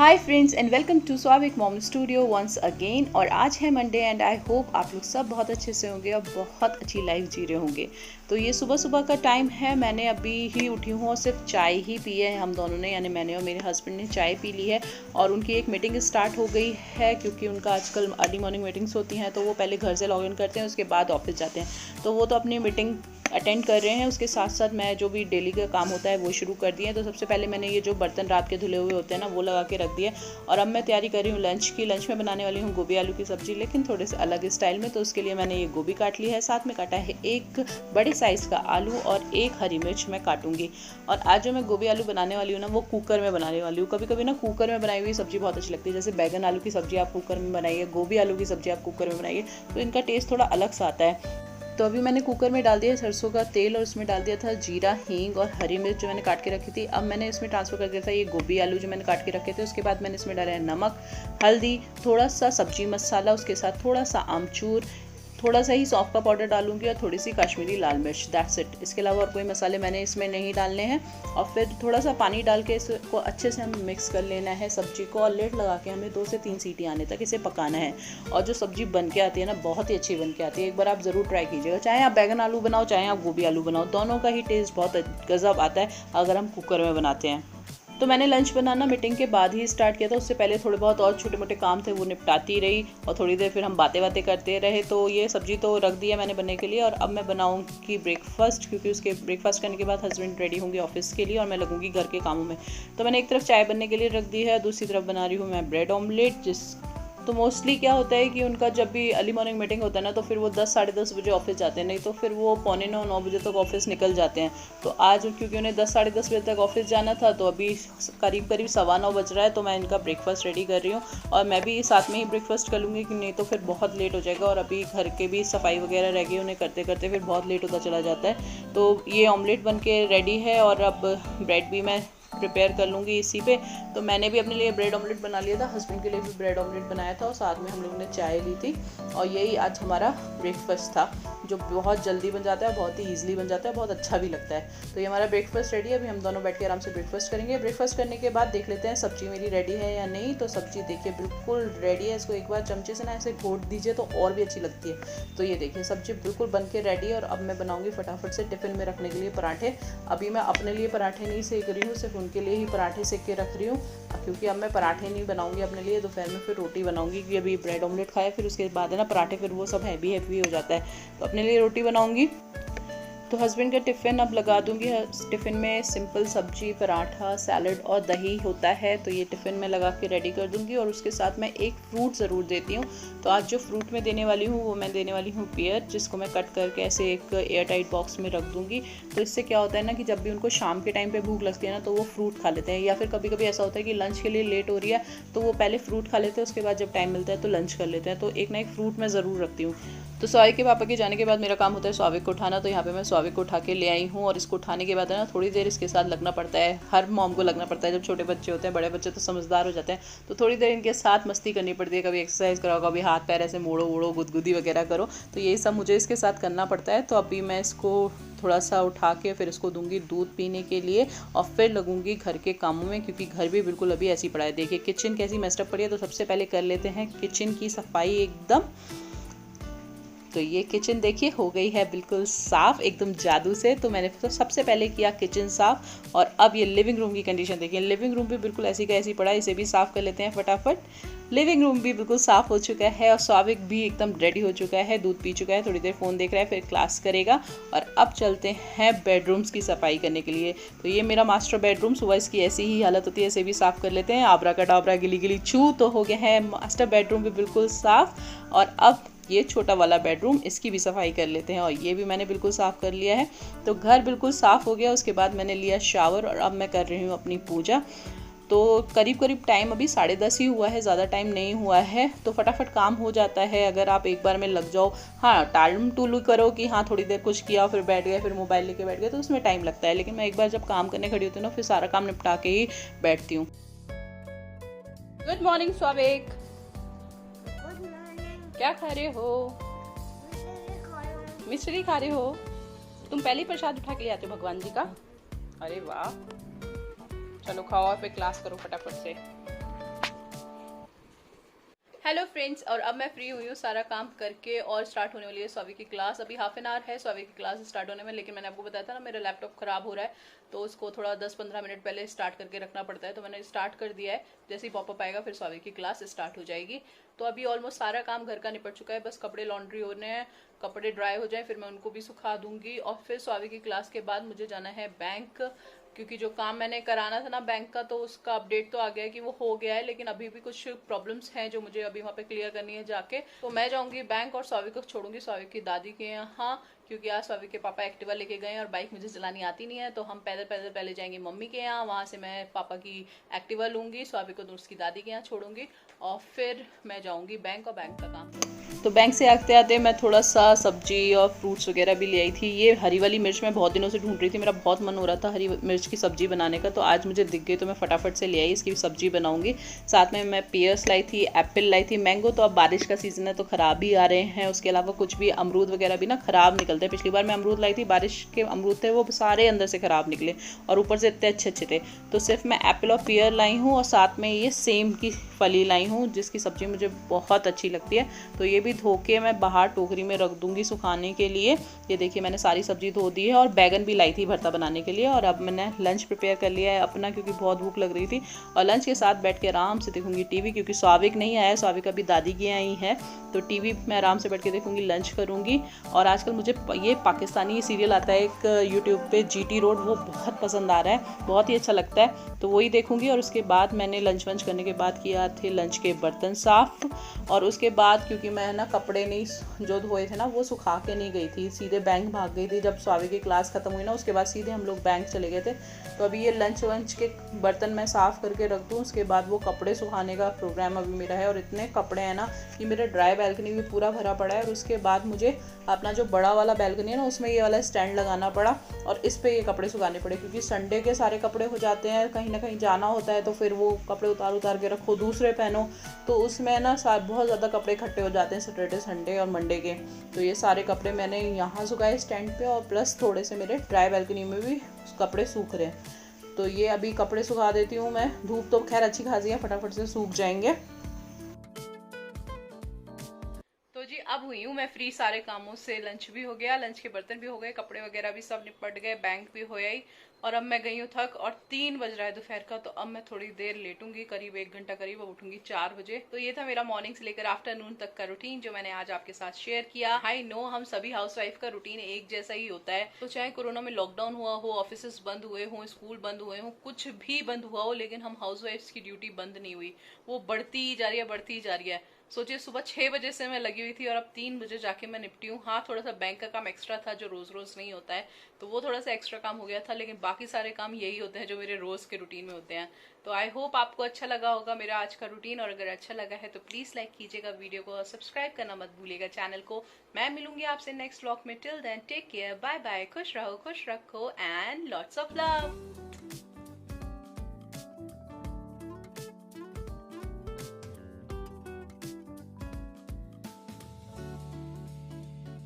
Hi friends and welcome to Swabhik mom studio once again. और आज है मंडे एंड आई होप आप लोग सब बहुत अच्छे से होंगे और बहुत अच्छी लाइफ जी रहे होंगे। तो ये सुबह सुबह का टाइम है, मैंने अभी ही उठी हूँ और सिर्फ चाय ही पी है हम दोनों ने, यानी मैंने और मेरे हस्बैंड ने चाय पी ली है। और उनकी एक मीटिंग स्टार्ट हो गई है क्योंकि उनका आजकल अर्ली मॉर्निंग मीटिंग्स होती हैं, तो वो पहले घर से लॉग इन करते हैं उसके बाद ऑफिस जाते हैं। तो वो तो अपनी मीटिंग अटेंड कर रहे हैं, उसके साथ साथ मैं जो भी डेली का काम होता है वो शुरू कर दिए। तो सबसे पहले मैंने ये जो बर्तन रात के धुले हुए होते हैं ना वो लगा के रख दिए। और अब मैं तैयारी कर रही हूँ लंच की। लंच में बनाने वाली हूँ गोभी आलू की सब्जी, लेकिन थोड़े से अलग स्टाइल में। तो उसके लिए मैंने ये गोभी काट ली है, साथ में काटा है एक बड़े साइज़ का आलू और एक हरी मिर्च मैं काटूंगी। और आज जो मैं गोभी आलू बनाने वाली हूँ ना वो कुकर में बनाने वाली हूँ। कभी कभी ना कुकर में बनाई हुई सब्जी बहुत अच्छी लगती है, जैसे बैगन आलू की सब्जी आप कुकर में बनाइए, गोभी आलू की सब्जी आप कुकर में बनाइए, तो इनका टेस्ट थोड़ा अलग सा आता है। तो अभी मैंने कुकर में डाल दिया सरसों का तेल और उसमें डाल दिया था जीरा, हींग और हरी मिर्च जो मैंने काट के रखी थी। अब मैंने इसमें ट्रांसफ़र कर दिया था ये गोभी आलू जो मैंने काट के रखे थे। उसके बाद मैंने इसमें डाला है नमक, हल्दी, थोड़ा सा सब्जी मसाला, उसके साथ थोड़ा सा आमचूर, थोड़ा सा ही सौंफ का पाउडर डालूंगी और थोड़ी सी कश्मीरी लाल मिर्च, दैट्स इट। इसके अलावा और कोई मसाले मैंने इसमें नहीं डालने हैं। और फिर थोड़ा सा पानी डाल के इसको अच्छे से हमें मिक्स कर लेना है सब्जी को, और लिड लगा के हमें 2 से 3 सीटी आने तक इसे पकाना है। और जो सब्जी बन के आती है ना बहुत ही अच्छी बन के आती है, एक बार आप ज़रूर ट्राई कीजिएगा। चाहे आप बैगन आलू बनाओ चाहे आप गोभी आलू बनाओ, दोनों का ही टेस्ट बहुत गजब आता है अगर हम कुकर में बनाते हैं। तो मैंने लंच बनाना मीटिंग के बाद ही स्टार्ट किया था, उससे पहले थोड़े बहुत और छोटे मोटे काम थे वो निपटाती रही और थोड़ी देर फिर हम बातें करते रहे। तो ये सब्जी तो रख दिया मैंने बनने के लिए। और अब मैं बनाऊंगी ब्रेकफास्ट, क्योंकि उसके ब्रेकफास्ट करने के बाद हस्बैंड रेडी होंगे ऑफिस के लिए और मैं लगूंगी घर के कामों में। तो मैंने एक तरफ चाय बनने के लिए रख दी है, दूसरी तरफ बना रही हूँ मैं ब्रेड ऑमलेट। तो मोस्टली क्या होता है कि उनका जब भी अर्ली मॉर्निंग मीटिंग होता है ना तो फिर वो 10 साढ़े 10 बजे ऑफिस जाते हैं, नहीं तो फिर वो 8:45 9 बजे तक ऑफिस निकल जाते हैं। तो आज क्योंकि उन्हें 10 साढ़े 10 बजे तक ऑफिस जाना था, तो अभी करीब 9:15 बज रहा है। तो मैं इनका ब्रेकफास्ट रेडी कर रही हूँ और मैं भी साथ में ही ब्रेकफास्ट कर लूँगी, कि नहीं तो फिर बहुत लेट हो जाएगा। और अभी घर के भी सफाई वगैरह रह गई, उन्हें करते करते फिर बहुत लेट होता चला जाता है। तो ये ऑमलेट बन के रेडी है और अब ब्रेड भी मैं प्रिपेयर कर लूँगी इसी पे। तो मैंने भी अपने लिए ब्रेड ऑमलेट बना लिया था, हस्बैंड के लिए भी ब्रेड ऑमलेट बनाया था और साथ में हम लोगों ने चाय ली थी। और यही आज हमारा ब्रेकफास्ट था, जो बहुत जल्दी बन जाता है, बहुत ही ईजिली बन जाता है, बहुत अच्छा भी लगता है। तो ये हमारा ब्रेकफास्ट रेडी है। अभी हम दोनों बैठ के आराम से ब्रेकफास्ट करेंगे। ब्रेकफास्ट करने के बाद देख लेते हैं सब्जी मेरी रेडी है या नहीं। तो सब्जी देखिए बिल्कुल रेडी है, इसको एक बार चमचे से ना ऐसे घोट दीजिए तो और भी अच्छी लगती है। तो ये देखिए सब्जी बिल्कुल बन के रेडी है। और अब मैं बनाऊँगी फटाफट से टिफ़िन में रखने के लिए पराठे। अभी मैं अपने लिए पराठे नहीं सेक रही हूँ, सिर्फ उनके लिए ही पराठे सेक के रख रही हूँ, क्योंकि अब मैं पराठे नहीं बनाऊंगी अपने लिए, दोपहर में फिर रोटी बनाऊंगी। क्योंकि अभी ब्रेड ऑमलेट खाया, फिर उसके बाद है ना पराठे, फिर वो सब हैवी हो जाता है। तो अपने लिए रोटी बनाऊंगी। तो हस्बैंड का टिफ़िन अब लगा दूंगी। टिफ़िन में सिंपल सब्जी, पराठा, सैलड और दही होता है, तो ये टिफ़िन में लगा के रेडी कर दूंगी। और उसके साथ मैं एक फ्रूट ज़रूर देती हूँ। तो आज जो फ्रूट मैं देने वाली हूँ वो मैं देने वाली हूँ पेयर, जिसको मैं कट करके ऐसे एक एयर टाइट बॉक्स में रख दूँगी। तो इससे क्या होता है ना कि जब भी उनको शाम के टाइम पर भूख लगती है ना तो वो फ्रूट खा लेते हैं। या फिर कभी कभी ऐसा होता है कि लंच के लिए लेट हो रही है तो वो पहले फ्रूट खा लेते हैं, उसके बाद जब टाइम मिलता है तो लंच कर लेते हैं। तो एक ना एक फ्रूट मैं ज़रूर रखती हूँ। तो स्वाविक के पापा के जाने के बाद मेरा काम होता है स्वाविक को उठाना। तो यहाँ पे मैं स्वाविक को उठा के ले आई हूँ और इसको उठाने के बाद है ना थोड़ी देर इसके साथ लगना पड़ता है। हर मॉम को लगना पड़ता है, जब छोटे बच्चे होते हैं, बड़े बच्चे तो समझदार हो जाते हैं, तो थोड़ी देर इनके साथ मस्ती करनी पड़ती है। कभी एक्सरसाइज कराओ, कभी हाथ पैर ऐसे मोड़ो वोड़ो, गुदगुदी वगैरह करो, तो यही सब मुझे इसके साथ करना पड़ता है। तो अभी मैं इसको थोड़ा सा उठा के फिर इसको दूंगी दूध पीने के लिए और फिर लगूंगी घर के कामों में, क्योंकि घर भी बिल्कुल अभी ऐसी पड़ा है। देखिए किचन कैसी मेस्टअप पड़ी है। तो सबसे पहले कर लेते हैं किचन की सफाई एकदम। तो ये किचन देखिए हो गई है बिल्कुल साफ़, एकदम जादू से। तो मैंने तो सबसे पहले किया किचन साफ़। और अब ये लिविंग रूम की कंडीशन देखिए, लिविंग रूम भी बिल्कुल ऐसी का ऐसी पड़ा है, इसे भी साफ़ कर लेते हैं फटाफट। लिविंग रूम भी बिल्कुल साफ़ हो चुका है और स्वाविक भी एकदम रेडी हो चुका है, दूध पी चुका है, थोड़ी देर फ़ोन देख रहा है, फिर क्लास करेगा। और अब चलते हैं बेडरूम्स की सफाई करने के लिए। तो ये मेरा मास्टर बेडरूम, सुबह इसकी ऐसी ही हालत होती है, इसे भी साफ़ कर लेते हैं। आबरा कटाबरा गिली गिली छू तो हो गया है मास्टर बेडरूम भी बिल्कुल साफ़। और अब ये छोटा वाला बेडरूम, इसकी भी सफाई कर लेते हैं और ये भी मैंने बिल्कुल साफ़ कर लिया है। तो घर बिल्कुल साफ़ हो गया। उसके बाद मैंने लिया शावर और अब मैं कर रही हूँ अपनी पूजा। तो करीब करीब टाइम अभी 10:30 ही हुआ है, ज़्यादा टाइम नहीं हुआ है, तो फटाफट काम हो जाता है अगर आप एक बार में लग जाओ। हाँ, टालम टूलू करो कि हाँ थोड़ी देर कुछ किया फिर बैठ गए, फिर मोबाइल लेके बैठ गए, तो उसमें टाइम लगता है। लेकिन मैं एक बार जब काम करने खड़ी होती हूँ ना फिर सारा काम निपटा के ही बैठती हूँ। गुड मॉर्निंग स्वाविक, क्या खा रहे हो? मिश्री खा रहे हो? तुम पहले ही प्रसाद उठा के ले आते हो भगवान जी का? अरे वाह, चलो खाओ और फिर क्लास करो फटाफट से। हेलो फ्रेंड्स, और अब मैं फ्री हुई हूँ सारा काम करके और स्टार्ट होने वाली है स्वावी की क्लास। अभी हाफ एन आवर है स्वावी की क्लास स्टार्ट होने में, लेकिन मैंने आपको बताया था ना मेरा लैपटॉप खराब हो रहा है, तो उसको थोड़ा 10-15 मिनट पहले स्टार्ट करके रखना पड़ता है। तो मैंने स्टार्ट कर दिया है, जैसे ही पॉपअप आएगा फिर स्वावी की क्लास स्टार्ट हो जाएगी। तो अभी ऑलमोस्ट सारा काम घर का निपट चुका है, बस कपड़े लॉन्ड्री होने हैं, कपड़े ड्राई हो जाए फिर मैं उनको भी सुखा दूंगी। और फिर स्वावी की क्लास के बाद मुझे जाना है बैंक, क्योंकि जो काम मैंने कराना था ना बैंक का, तो उसका अपडेट तो आ गया है कि वो हो गया है, लेकिन अभी भी कुछ प्रॉब्लम्स हैं जो मुझे अभी वहाँ पे क्लियर करनी है जाके। तो मैं जाऊंगी बैंक और स्वावी को छोड़ूंगी स्वावी की दादी के यहाँ, क्योंकि आज स्वावी के पापा एक्टिवा लेके गए और बाइक मुझे चलानी आती नहीं है। तो हम पैदल पैदल पहले जाएंगे मम्मी के यहाँ, वहाँ से मैं पापा की एक्टिवा लूंगी, स्वावी को उसकी दादी के यहाँ छोड़ूंगी और फिर मैं जाऊंगी बैंक और बैंक का काम। तो बैंक से आते आते मैं थोड़ा सा सब्जी और फ्रूट्स वगैरह भी ले आई थी। ये हरी वाली मिर्च मैं बहुत दिनों से ढूंढ रही थी, मेरा बहुत मन हो रहा था हरी मिर्च की सब्जी बनाने का, तो आज मुझे दिख गई तो मैं फटाफट से ले आई, इसकी सब्जी बनाऊंगी। साथ में मैं पियर्स लाई थी, एप्पल लाई थी, मैंगो तो अब बारिश का सीजन है तो ख़राब ही आ रहे हैं। उसके अलावा कुछ भी अमरूद वगैरह भी ना ख़राब निकलते हैं। पिछली बार मैं अमरूद लाई थी, बारिश के अमरूद थे वो सारे अंदर से ख़राब निकले और ऊपर से इतने अच्छे अच्छे थे। तो सिर्फ मैं एप्पल और पियर लाई हूँ और साथ में ये सेम की फली लाई हूँ, जिसकी सब्ज़ी मुझे बहुत अच्छी लगती है। तो ये भी धो के मैं बाहर टोकरी में रख दूंगी सुखाने के लिए। ये देखिए मैंने सारी सब्जी धो दी है और बैगन भी लाई थी भरता बनाने के लिए। और अब मैंने लंच प्रिपेयर कर लिया है अपना, क्योंकि बहुत भूख लग रही थी। और लंच के साथ बैठ के आराम से देखूंगी टीवी, क्योंकि स्वाविक नहीं आया, स्वाविक अभी दादी की आई है, तो टीवी मैं आराम से बैठ के देखूंगी, लंच करूंगी। और आजकल मुझे ये पाकिस्तानी सीरियल आता है एक यूट्यूब पे, GT रोड, वो बहुत पसंद आ रहा है, बहुत ही अच्छा लगता है, तो वही देखूंगी। और उसके बाद मैंने लंच वंच करने के बाद किया थे लंच के बर्तन साफ। और उसके बाद क्योंकि मैं ना कपड़े नहीं जो धोए थे ना वो सुखा के नहीं गई थी, सीधे बैंक भाग गई थी। जब स्वावी की क्लास खत्म हुई ना उसके बाद सीधे हम लोग बैंक चले गए थे। तो अभी ये लंच वंच के बर्तन मैं साफ़ करके रख दूँ, उसके बाद वो कपड़े सुखाने का प्रोग्राम अभी मेरा है। और इतने कपड़े हैं ना, ये मेरा ड्राई बैल्कनी भी पूरा भरा पड़ा है। और उसके बाद मुझे अपना जो बड़ा वाला बैल्कनी है ना उसमें ये वाला स्टैंड लगाना पड़ा और इस पर ये कपड़े सुखाने पड़े, क्योंकि संडे के सारे कपड़े हो जाते हैं, कहीं ना कहीं जाना होता है तो फिर वो कपड़े उतार उतार के रखो, दूसरे पहनो, तो उसमें ना बहुत ज़्यादा कपड़े इकट्ठे हो जाते हैं सैटरडे संडे और मंडे के। तो ये सारे कपड़े मैंने यहाँ सुखाए स्टैंड पे, और प्लस थोड़े से मेरे ड्राई बैल्कनी में भी कपड़े सूख रहे हैं। तो ये अभी कपड़े सुखा देती हूँ मैं, धूप तो खैर अच्छी खासी है, फटाफट से सूख जाएंगे। तो जी अब हुई हूँ मैं फ्री सारे कामों से, लंच भी हो गया, लंच के बर्तन भी हो गए, कपड़े वगैरह भी सब निपट गए, बैंक भी हो ही। और अब मैं गई हूँ थक, और 3 बज रहा है दोपहर का, तो अब मैं थोड़ी देर लेटूंगी, करीब 1 घंटा करीब, अब उठूंगी 4 बजे। तो ये था मेरा मॉर्निंग से लेकर आफ्टरनून तक का रूटीन जो मैंने आज आपके साथ शेयर किया। आई नो हम सभी हाउसवाइफ का रूटीन एक जैसा ही होता है, तो चाहे कोरोना में लॉकडाउन हुआ हो, ऑफिस बंद हुए हों, स्कूल बंद हुए हों, कुछ भी बंद हुआ हो, लेकिन हम हाउसवाइफ्स की ड्यूटी बंद नहीं हुई, वो बढ़ती ही जा रही है, बढ़ती ही जा रही है। सोचिए सुबह 6 बजे से मैं लगी हुई थी और अब 3 बजे जाके मैं निपटी हूँ। हाँ, थोड़ा सा बैंक का काम एक्स्ट्रा था जो रोज रोज नहीं होता है, तो वो थोड़ा सा एक्स्ट्रा काम हो गया था, लेकिन बाकी सारे काम यही होते हैं जो मेरे रोज के रूटीन में होते हैं। तो आई होप आपको अच्छा लगा होगा मेरा आज का रूटीन, और अगर अच्छा लगा है तो प्लीज लाइक कीजिएगा वीडियो को और सब्सक्राइब करना मत भूलिएगा चैनल को। मैं मिलूंगी आपसे नेक्स्ट व्लॉग में, till then take care, bye bye, खुश रहो, खुश रखो एंड लॉट्स ऑफ लव।